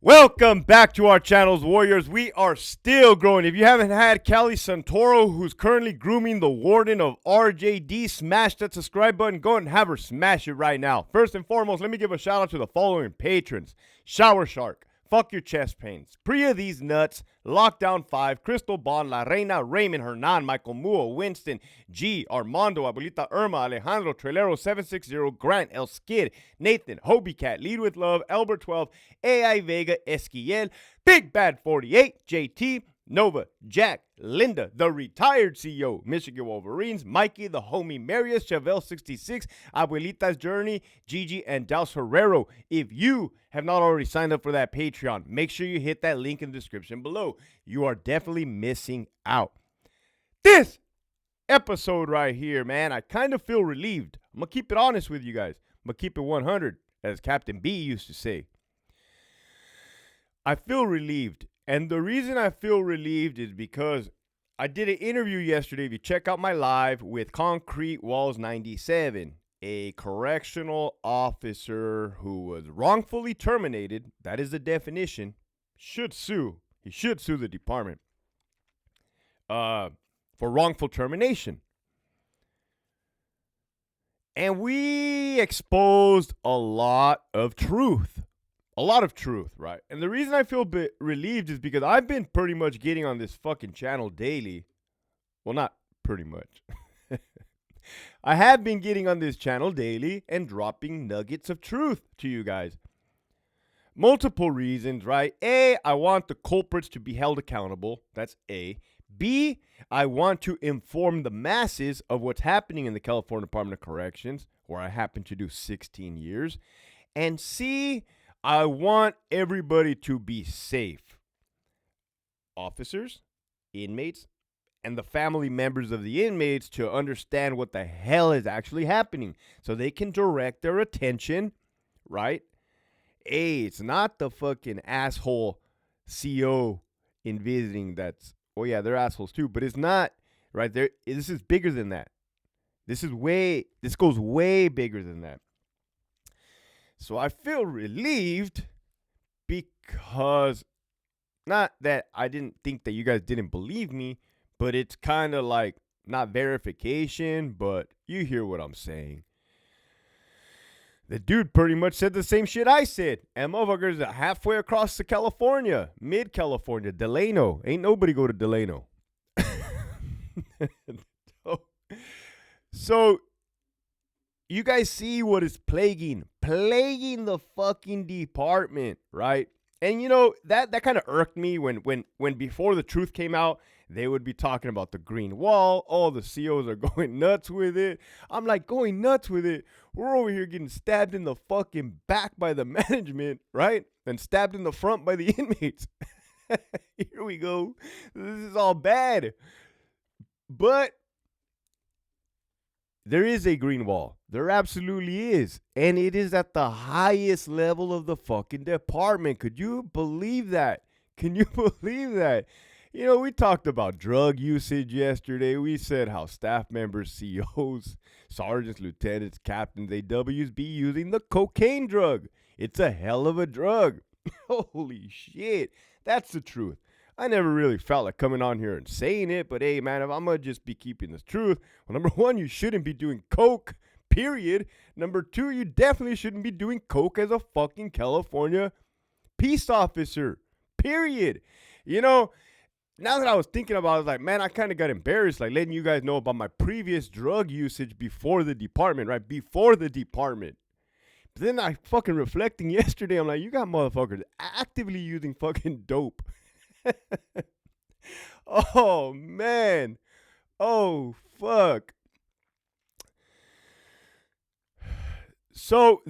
Welcome back to our channels, Warriors. We are still growing. If you haven't had Callie Santoro, who's currently grooming the warden of RJD, smash that subscribe button. Go and have her smash it right now. First and foremost, let me give a shout out to the following patrons: Shower Shark, Fuck Your Chest Pains, Priya These Nuts, Lockdown 5, Crystal Bond, La Reina, Raymond, Hernan, Michael Muo, Winston, G, Armando, Abuelita Irma, Alejandro, Trailero 760, Grant, El Skid, Nathan, Hobie Cat, Lead With Love, Albert 12, AI Vega, Esquiel, Big Bad 48, JT, Nova, Jack, Linda, the retired CEO, Michigan Wolverines, Mikey, the homie Marius, Chevelle 66, Abuelita's Journey, Gigi, and Daus Herrero. If you have not already signed up for that Patreon, make sure you hit that link in the description below. You are definitely missing out. This episode right here, man, I kind of feel relieved. I'm going to keep it honest with you guys. I'm going to keep it 100, as Captain B used to say. I feel relieved. And the reason I feel relieved is because I did an interview yesterday. If you check out my live with Concrete Walls 97, a correctional officer who was wrongfully terminated, that is the definition, should sue. He should sue the department for wrongful termination. And we exposed a lot of truth. A lot of truth, right? And the reason I feel a bit relieved is because I've been pretty much getting on this fucking channel daily. Well, not pretty much. I have been getting on this channel daily and dropping nuggets of truth to you guys. Multiple reasons, right? A, I want the culprits to be held accountable. That's A. B, I want to inform the masses of what's happening in the California Department of Corrections, where I happen to do 16 years. And C, I want everybody to be safe. Officers, inmates, and the family members of the inmates to understand what the hell is actually happening so they can direct their attention, right? Hey, it's not the fucking asshole CO in visiting that's, oh yeah, they're assholes too, but it's not, right? This is bigger than that. This goes way bigger than that. So I feel relieved because, not that I didn't think that you guys didn't believe me, but it's kind of like, not verification, but you hear what I'm saying. The dude pretty much said the same shit I said. And motherfuckers are halfway across to California, mid-California, Delano. Ain't nobody go to Delano. So you guys see what is plaguing the fucking department, right? And you know, that kind of irked me when before the truth came out, they would be talking about the green wall. All the COs are going nuts with it. I'm like, going nuts with it? We're over here getting stabbed in the fucking back by the management, right? And stabbed in the front by the inmates. Here we go. This is all bad. But there is a green wall. There absolutely is. And it is at the highest level of the fucking department. Could you believe that? Can you believe that? You know, we talked about drug usage yesterday. We said how staff members, COs, sergeants, lieutenants, captains, AWs be using the cocaine drug. It's a hell of a drug. Holy shit. That's the truth. I never really felt like coming on here and saying it, but hey, man, if I'm going to just be keeping this truth, well, number one, you shouldn't be doing coke, period. Number two, you definitely shouldn't be doing coke as a fucking California peace officer, period. You know, now that I was thinking about it, I was like, man, I kind of got embarrassed, like letting you guys know about my previous drug usage before the department, right? Before the department. But then I fucking reflecting yesterday, I'm like, you got motherfuckers actively using fucking dope. Oh, man. Oh, fuck. So,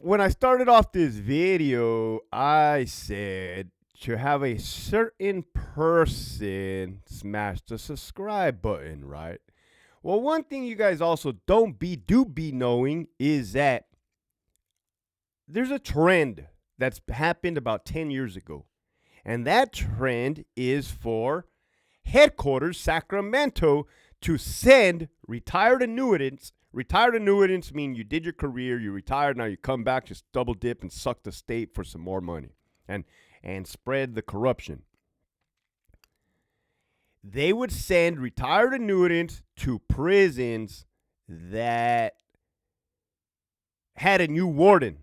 when I started off this video, I said to have a certain person smash the subscribe button, right? Well, one thing you guys also do be knowing is that there's a trend that's happened about 10 years ago. And that trend is for headquarters, Sacramento, to send retired annuitants. Retired annuitants mean you did your career, you retired, now you come back, just double dip and suck the state for some more money. and spread the corruption. They would send retired annuitants to prisons that had a new warden.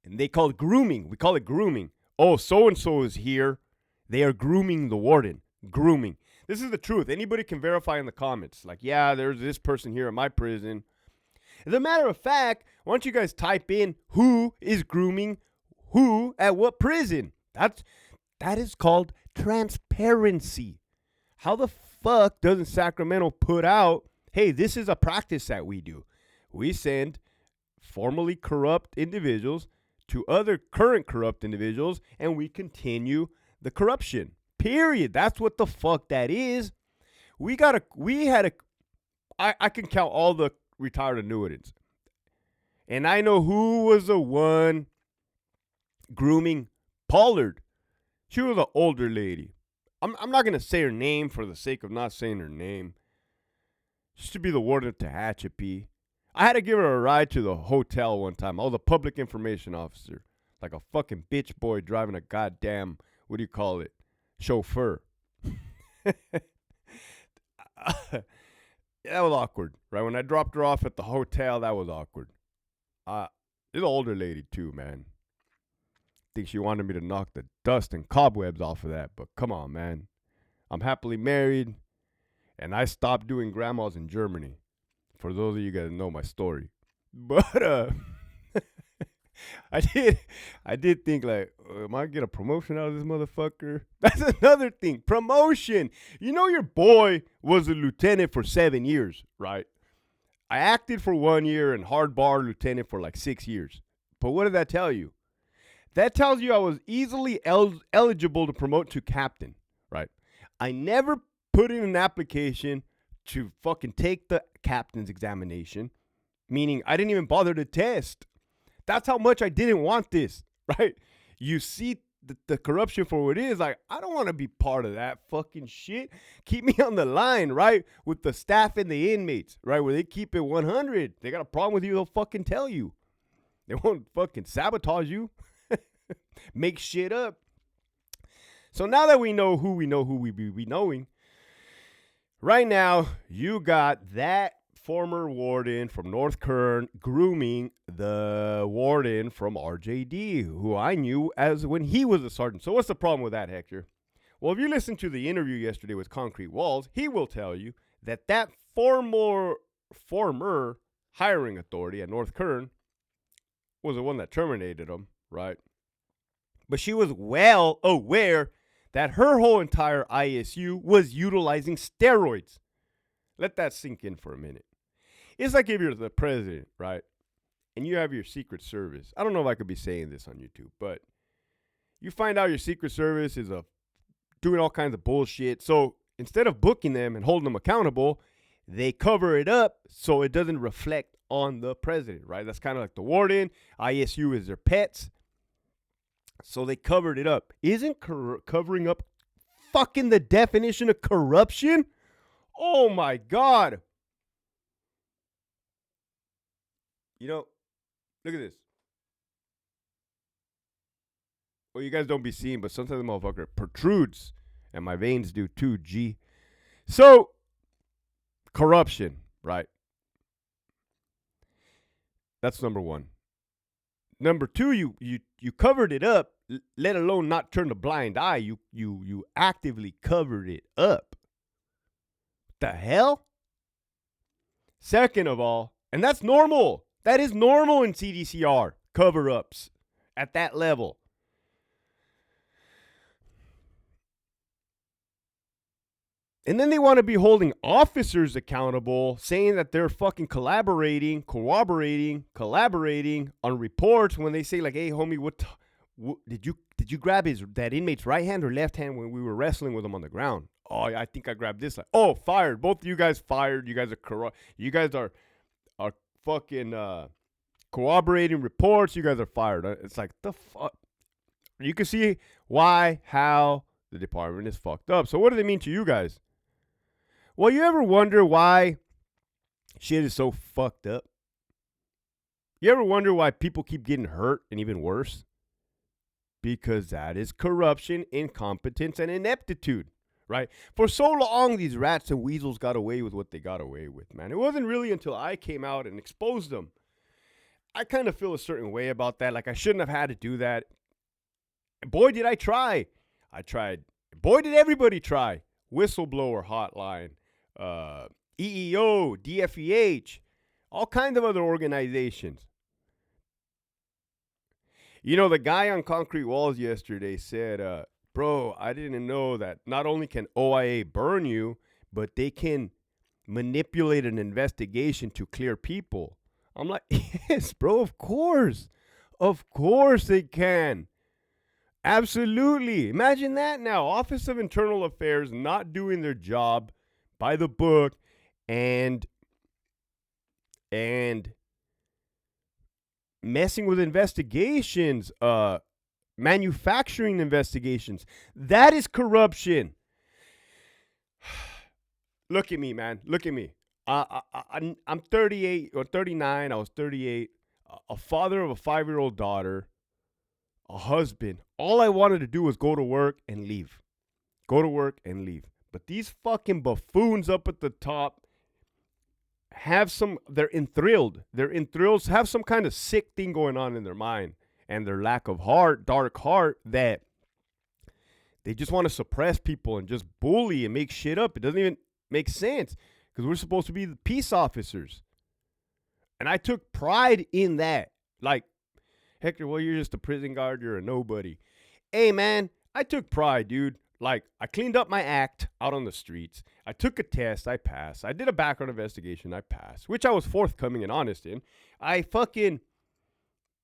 And they call it grooming. We call it grooming. Oh, so-and-so is here. They are grooming the warden. Grooming. This is the truth. Anybody can verify in the comments. Like, yeah, there's this person here at my prison. As a matter of fact, why don't you guys type in who is grooming who at what prison? That is called transparency. How the fuck doesn't Sacramento put out, hey, this is a practice that we do. We send formerly corrupt individuals to other current corrupt individuals, and we continue the corruption. Period. That's what the fuck that is. I can count all the retired annuitants. And I know who was the one grooming Pollard. She was an older lady. I'm not going to say her name for the sake of not saying her name. She used to be the warden of Tehachapi. I had to give her a ride to the hotel one time. I was a public information officer. Like a fucking bitch boy driving a goddamn, what do you call it? Chauffeur. That was awkward, right? When I dropped her off at the hotel, that was awkward. She's an older lady too, man. I think she wanted me to knock the dust and cobwebs off of that, but come on, man. I'm happily married, and I stopped doing grandmas in Germany. For those of you guys that know my story. But I did think like, am I gonna get a promotion out of this motherfucker? That's another thing. Promotion. You know your boy was a lieutenant for 7 years, right? I acted for 1 year and hard bar lieutenant for like 6 years. But what did that tell you? That tells you I was easily eligible to promote to captain, right? I never put in an application to fucking take the captain's examination, meaning I didn't even bother to test. That's how much I didn't want this, right? You see the corruption for what it is. Like, I don't want to be part of that fucking shit. Keep me on the line, right? With the staff and the inmates, right? Where they keep it 100. They got a problem with you, they'll fucking tell you. They won't fucking sabotage you. Make shit up. So now that we know who we be knowing, right now, you got that former warden from North Kern grooming the warden from RJD, who I knew as when he was a sergeant. So what's the problem with that, Hector? Well, if you listen to the interview yesterday with Concrete Walls, he will tell you that former hiring authority at North Kern was the one that terminated him, right? But she was well aware that her whole entire ISU was utilizing steroids. Let that sink in for a minute. It's like if you're the president, right? And you have your Secret Service. I don't know if I could be saying this on YouTube, but you find out your Secret Service is doing all kinds of bullshit. So instead of booking them and holding them accountable, they cover it up so it doesn't reflect on the president, right? That's kind of like the warden. ISU is their pets. So they covered it up. Isn't covering up fucking the definition of corruption? Oh my God. You know, look at this. Well, you guys don't be seeing, but sometimes the motherfucker protrudes. And my veins do too, G. So, corruption, right? That's number one. Number two, you covered it up, let alone not turn a blind eye. You actively covered it up. What the hell? Second of all, and that's normal. That is normal in CDCR, cover-ups at that level. And then they want to be holding officers accountable, saying that they're fucking collaborating on reports when they say like, "Hey, homie, what did you grab that inmate's right hand or left hand when we were wrestling with him on the ground?" "Oh, I think I grabbed this." Like, "Oh, fired. Both of you guys fired. You guys are corrupt. You guys are fucking corroborating reports. You guys are fired." It's like, the fuck. You can see how the department is fucked up. So what does it mean to you guys? Well, you ever wonder why shit is so fucked up? You ever wonder why people keep getting hurt and even worse? because that is corruption, incompetence, and ineptitude, right? For so long, these rats and weasels got away with what they got away with, man. It wasn't really until I came out and exposed them. I kind of feel a certain way about that. Like, I shouldn't have had to do that. Boy, did I try. I tried. Boy, did everybody try. Whistleblower hotline, EEO, DFEH, all kinds of other organizations. You know, the guy on Concrete Walls yesterday said, bro, I didn't know that not only can OIA burn you, but they can manipulate an investigation to clear people. I'm like, yes, bro, of course. Of course they can. Absolutely. Imagine that now. Office of Internal Affairs not doing their job by the book and messing with investigations, manufacturing investigations. That is corruption. Look at me, man. Look at me. I'm 38 or 39. I was 38. A father of a 5-year-old daughter. A husband. All I wanted to do was go to work and leave. Go to work and leave. But these fucking buffoons up at the top they're enthralled. They're enthralled, have some kind of sick thing going on in their mind and their lack of heart, dark heart, that they just want to suppress people and just bully and make shit up. It doesn't even make sense because we're supposed to be the peace officers. And I took pride in that. Like, Hector, well, you're just a prison guard. You're a nobody. Hey, man, I took pride, dude. Like, I cleaned up my act out on the streets. I took a test. I passed. I did a background investigation. I passed, which I was forthcoming and honest in. I fucking,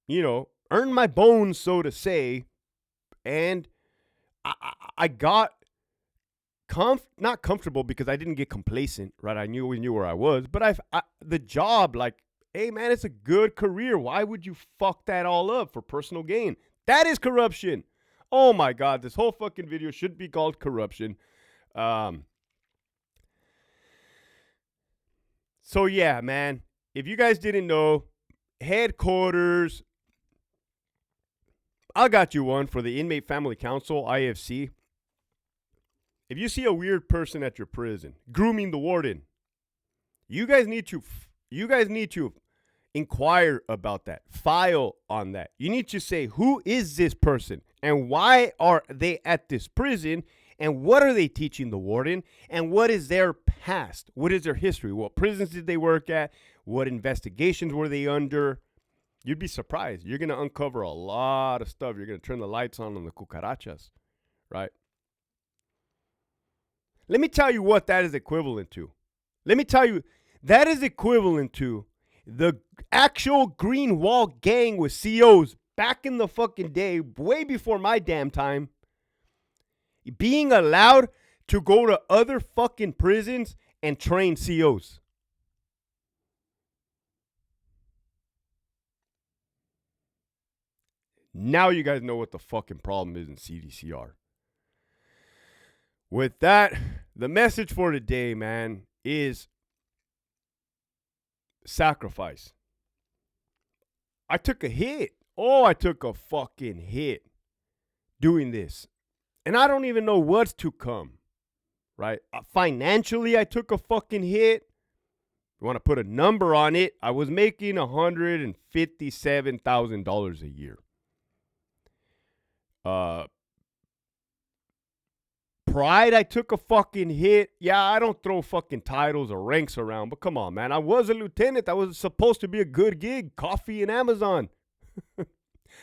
earned my bones, so to say. And I got not comfortable because I didn't get complacent, right? We knew where I was. But the job, like, hey, man, it's a good career. Why would you fuck that all up for personal gain? That is corruption. Oh, my God. This whole fucking video should be called corruption. So, yeah, man. If you guys didn't know, headquarters, I got you one for the Inmate Family Council, IFC. If you see a weird person at your prison grooming the warden, you guys need to inquire about that. File on that. You need to say, who is this person and why are they at this prison and what are they teaching the warden and what is their past? What is their history? What prisons did they work at? What investigations were they under? You'd be surprised. You're going to uncover a lot of stuff. You're going to turn the lights on the cucarachas, right? Let me tell you what that is equivalent to. That is equivalent to the actual Green Wall gang with COs back in the fucking day, way before my damn time, being allowed to go to other fucking prisons and train COs. Now you guys know what the fucking problem is in CDCR. With that, the message for today, man, is sacrifice. I took a hit. I took a fucking hit doing this. And I don't even know what's to come, right? Financially, I took a fucking hit. You want to put a number on it? I was making $157,000 a year. Pride, I took a fucking hit. Yeah, I don't throw fucking titles or ranks around, but come on, man. I was a lieutenant. That was supposed to be a good gig. Coffee and Amazon.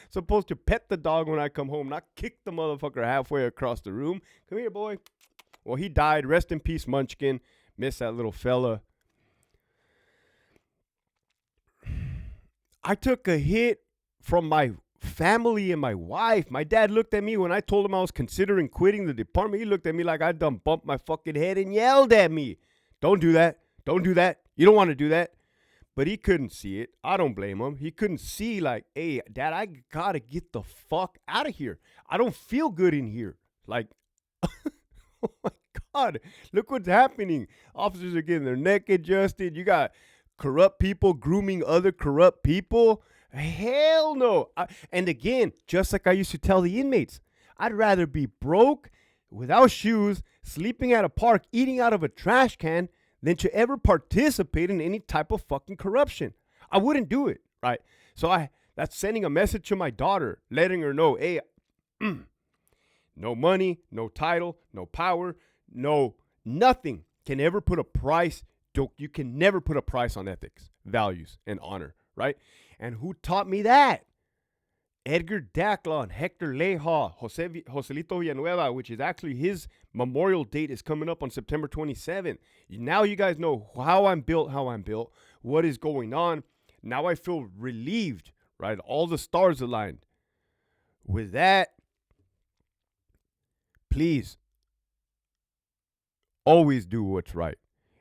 Supposed to pet the dog when I come home, not kick the motherfucker halfway across the room. Come here, boy. Well, he died. Rest in peace, Munchkin. Miss that little fella. I took a hit from my family and my wife. My dad looked at me when I told him I was considering quitting the department. He looked at me like I done bumped my fucking head and yelled at me. Don't do that. Don't do that. You don't want to do that. But he couldn't see it. I don't blame him. He couldn't see like, hey, Dad, I gotta get the fuck out of here. I don't feel good in here. Like, oh my God, look what's happening. Officers are getting their neck adjusted. You got corrupt people grooming other corrupt people. Hell no. And again, just like I used to tell the inmates, I'd rather be broke, without shoes, sleeping at a park, eating out of a trash can, than to ever participate in any type of fucking corruption. I wouldn't do it, right? So that's sending a message to my daughter, letting her know, hey, no money, no title, no power, no nothing can ever put a price. You can never put a price on ethics, values, and honor, right? And who taught me that? Edgar Daclon, Hector Leja, Joselito Villanueva, which is actually his memorial date is coming up on September 27th. Now you guys know how I'm built, what is going on. Now I feel relieved, right? All the stars aligned. With that, please, always do what's right.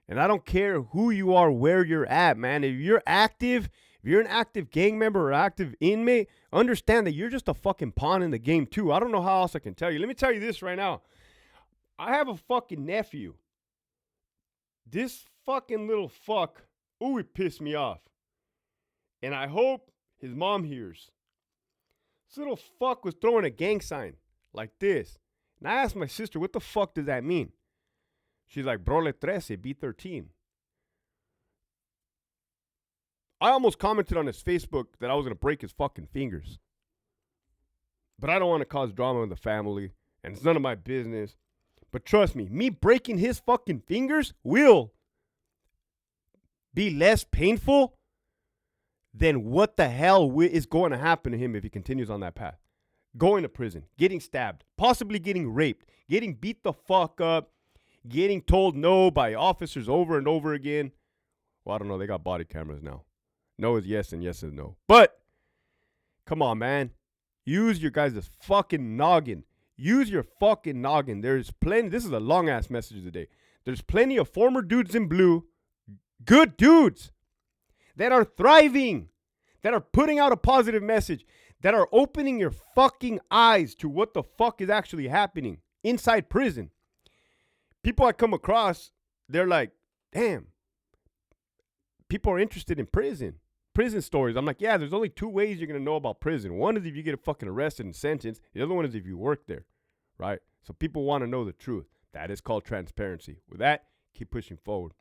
And I don't care who you are, where you're at, man. If you're active, if you're an active gang member or active inmate, understand that you're just a fucking pawn in the game too. I don't know how else I can tell you. Let me tell you this right now. I have a fucking nephew. This fucking little fuck, ooh, it pissed me off. And I hope his mom hears. This little fuck was throwing a gang sign like this. And I asked my sister, what the fuck does that mean? She's like, Brole 13, B13. I almost commented on his Facebook that I was going to break his fucking fingers. But I don't want to cause drama in the family, and it's none of my business. But trust me breaking his fucking fingers will be less painful than what the hell is going to happen to him if he continues on that path. Going to prison, getting stabbed, possibly getting raped, getting beat the fuck up, getting told no by officers over and over again. Well, I don't know. They got body cameras now. No is yes and yes is no. But, come on, man. Use your guys' fucking noggin. Use your fucking noggin. There's plenty. This is a long-ass message today. There's plenty of former dudes in blue, good dudes, that are thriving, that are putting out a positive message, that are opening your fucking eyes to what the fuck is actually happening inside prison. People I come across, they're like, damn, people are interested in prison stories. I'm like, yeah, there's only two ways you're going to know about prison. One is if you get fucking arrested and sentenced. The other one is if you work there, right? So people want to know the truth. That is called transparency. With that, keep pushing forward.